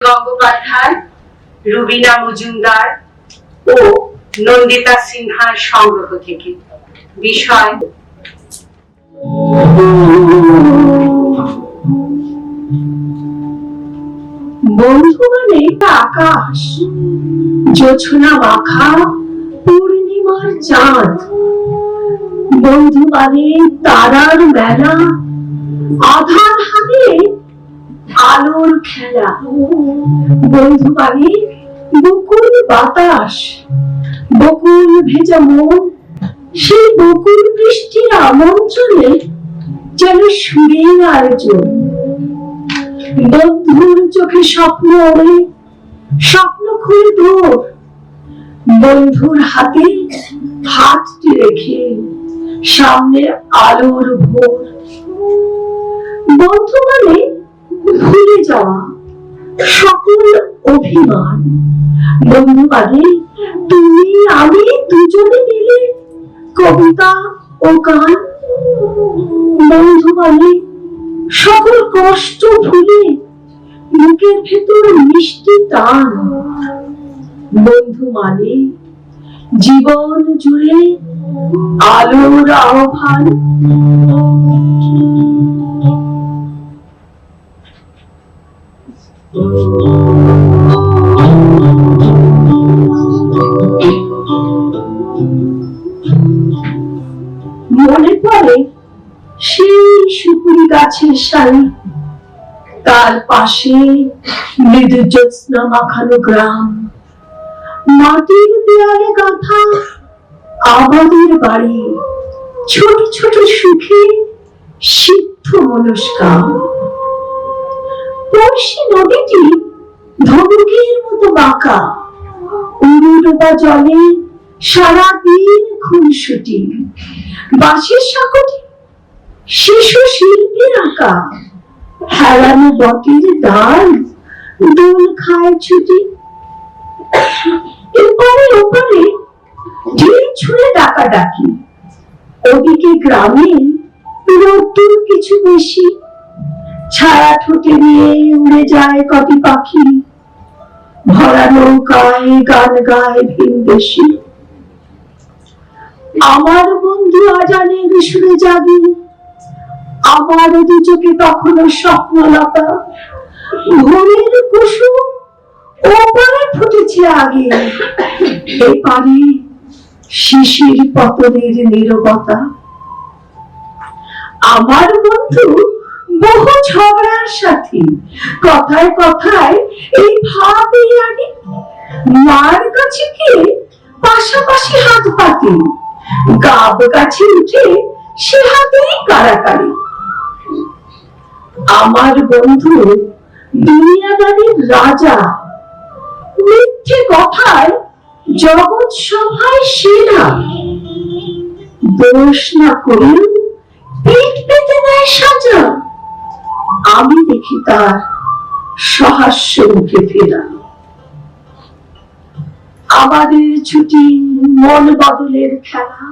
গঙ্গোপাধ্যায়, রুবিনা মজুমদার ও নন্দিতা সিনহার সংগ্রহ থেকে। বিষয় বন্ধু মানে আকাশ, জোছনা মাখা পূর্ণিমার চাঁদ। বন্ধু মানে তারার মেলা, আধার হারিয়ে আলোর খেলা। বন্ধু মানে বকুল বাতাস, বকুল ভেজা মন, সেই বকুল বৃষ্টির আমন্ত্রণে যেন সুরের আয়োজন। বন্ধুর চোখে স্বপ্ন ওড়ে, স্বপ্ন খুলে দূর। বন্ধুর হাতে হাতটি রেখে সামনে আলোর ভোর। বন্ধু মানে ভুলে যাওয়া সকল অভিমান। বন্ধু মানে তুমি আমি দুজনে মিলে কবিতা ও গান। বন্ধু মানে সকল কষ্ট ভুলে বুকের ভেতর মিষ্টি টান। বন্ধু মানে জীবন জুড়ে আলোর আহ্বান। মনে পড়ে সেই সুপুরি গাছের সারি, তার পাশে মৃদু জ্যোৎস্না মাখানো গ্রাম, মাটির দেয়ালে গাঁথা আমাদের বাড়ি, ছোট ছোট সুখে সিদ্ধ মনস্কাম। পড়শি নদীটি ধনুকের মতো বাঁকা, উড়ুডোবা জলে সারাদিন খুনসুটি। বাঁশের সাঁকোটি শিশু শিল্পীর আঁকা, হারানো বটের ডাল দোল খায় ছুটি। এপারে ওপারে ঢিল ছুঁড়ে ডাকাডাকি, ওদিকে গ্রামে রোদ্দুর কিছু বেশি, ছায়া ঠোঁটে নিয়ে উড়ে যায় কটি পাখি, ভরা নৌকায় গান গায় ভিনদেশী। আমার বন্ধু আজানের সুরে জাগি, আমার দু চোখে তখনও স্বপ্নলতা। ভোরের কুসুম ওপারে ফুটেছে আগে, এপারে শিশির পতনের নীরবতা। আমার বন্ধু বহু ঝগড়ার সাথী, কথায় কথায় এই ভাবে আগে মার কাছে গিয়ে পাশাপাশি হাত পাতি, গাব গাছে উঠে সে হাতেই কারাকারি। আমার বন্ধু দুনিয়াদারির রাজা, মিথ্যে কথায় জগৎ সভায় সেরা, দোষ না করেও পেট পেতে নেয় সাজা। আমি দেখি তার সহাস্য মুখে ফেরা। আমাদের ছুটি মন বদলের খেলা,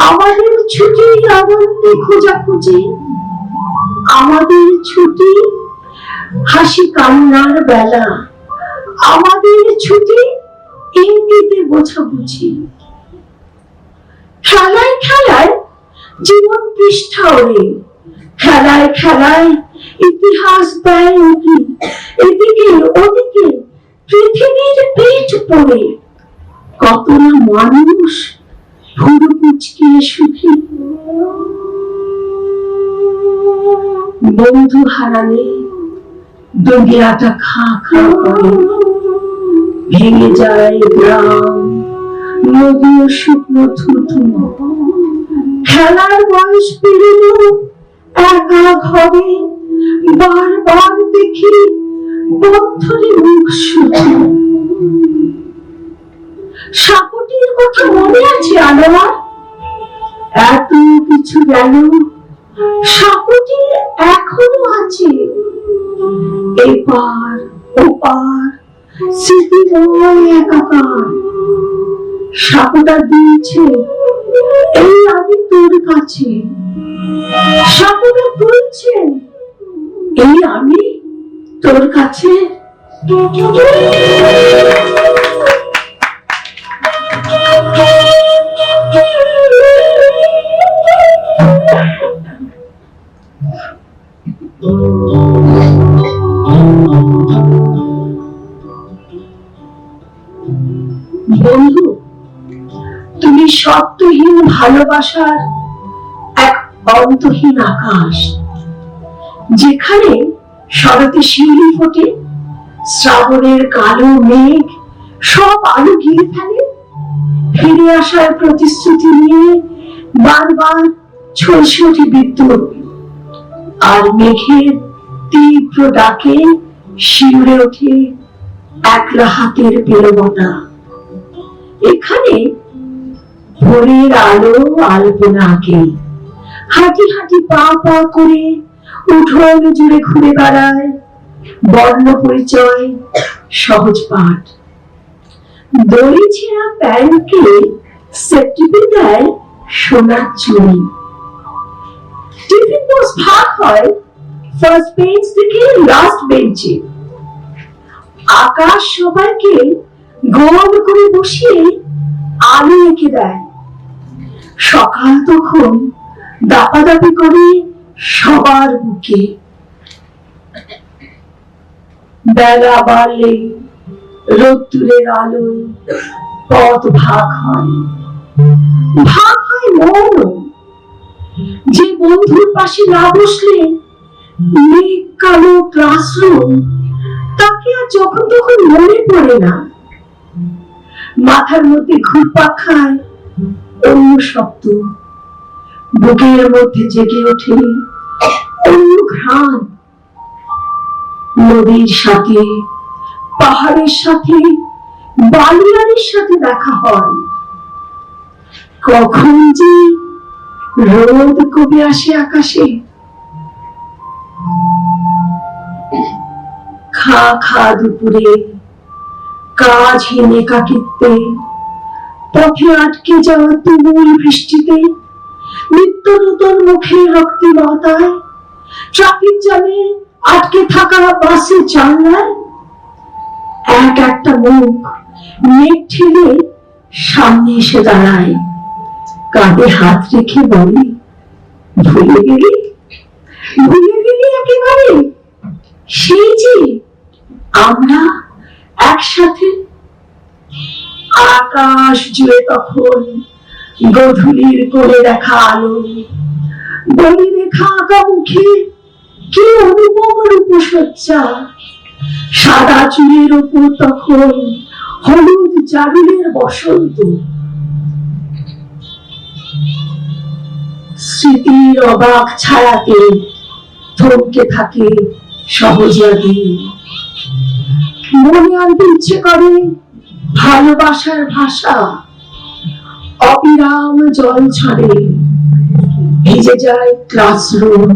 আমাদের ছুটি আনন্দে খোঁজাখুঁজি, আমাদের ছুটি হাসি কান্নার বেলা, আমাদের ছুটি ইঙ্গিতে বোঝাবুঝি। খেলায় খেলায় জীবন পৃষ্ঠা ওড়ে, খেলায় খেলায় ইতিহাস দেয় উকি। এদিকে ওদিকে পৃথিবীর পেট পড়ে, কত না মানুষ ভুরু কুঁচকে সুখী। বন্ধু হারালে দুনিয়াটা খা খা করে, ভেঙে যায় গ্রাম, নদী ও শুকনো থুতু। খেলার বয়স পেরিয়ে একা ঘরে বারবার দেখি বন্ধুরে মুখ শুধু। সাঁকোটির কথা মনে আছে আনোয়ার? এত কিছু গেল, সাঁকোটি এখনো আছে। এপার ওপার স্মৃতিময় একাকার। সাঁকোটা দিয়েছে এই আমি তোর কাছে, সাঁকোটা তুলছে এই আমি তোর কাছে বন্ধু, তুমি শর্তহীন ভালোবাসার এক অন্তহীন আকাশ, যেখানে শরতে শিউলি ফোটে, শ্রাবণের কালো মেঘ সব আলো ঘিরে ফেলে, ফিরে আসার প্রতিশ্রুতি নিয়ে বারবার ঝলসে ওঠে বিদ্যুৎ, আর মেঘের তীব্র ডাকে শিউরে ওঠে একলা হাতের পেলবতা। এখানে ভোরের আলো আলপনা আঁকে, হাঁটি হাঁটি পা পা করে উঠোন জুড়ে ঘুরে বেড়ায় বর্ণ পরিচয় সহজ পাঠ। দড়ি ছেঁড়া প্যান্টকে সেফটি দেয় সোনার চুড়ি। টিফিন বক্স ভাগ হয় ফার্স্ট বেঞ্চ থেকে লাস্ট বেঞ্চে। আকাশ সবাইকে গোল করে বসিয়ে আলো এঁকে দেয়। সকাল তখন দাপাদাপি করে সবার বুকে। বেলা বাড়লে রোদ্দুরের আলোয় পথ ভাগ হয় মনও। যে বন্ধুর পাশে না বসলে মেঘ কালো ক্লাসরুম, তাকে আর যখন তখন মনে পড়ে না। মাথার মধ্যে ঘুরপাক খায় অন্য শব্দ, বুকের মধ্যে জেগে ওঠে অন্য ঘ্রাণ। নদীর সাথে, পাহাড়ের সাথে, বালিয়াড়ির সাথে দেখা হয়। কখন যে রোদ কমে আসে আকাশে। খা খা দুপুরে কাজহীন একাকিত্বে, পথে আটকে যাওয়া তুমুল বৃষ্টিতে, নিত্য নতুন মুখের রক্তিমতায়, ট্রাফিক জ্যামে আটকে থাকা বাসের জানলায় এক একটা মুখ মেঘ ঠেলে সামনে এসে দাঁড়ায়, কাঁধে হাত রেখে বলে, ভুলে গেলি একেবারে সেই যে আমরা একসাথে। আকাশ জুড়ে তখন গধূলির কোলে দেখা আলো, বলি রেখা আঁকা মুখে কি অনুপম রূপসজ্জা। সাদা চুলের উপর তখন হলুদ জারুলের বসন্ত। স্মৃতির অবাক ছায়াতে থমকে থাকে সহজাদি। মনে আনতে ইচ্ছে করে ভালোবাসার ভাষা। অবিরাম জল ছড়ে, ভিজে যায় ক্লাসরুম,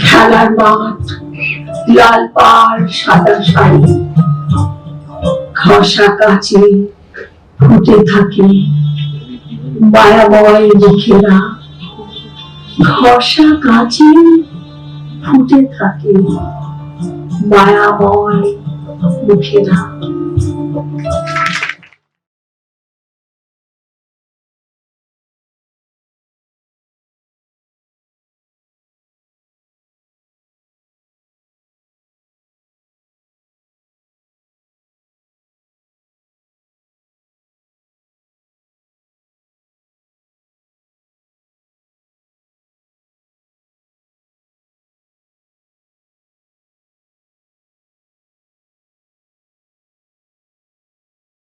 খেলার মাঠ, লাল পাড়, সাদা শাড়ি। ঘষা কাচে ফুটে থাকে মায়াময় মুখেরা। ঘষা কাচে ফুটে থাকে মায়াময় মুখেরা।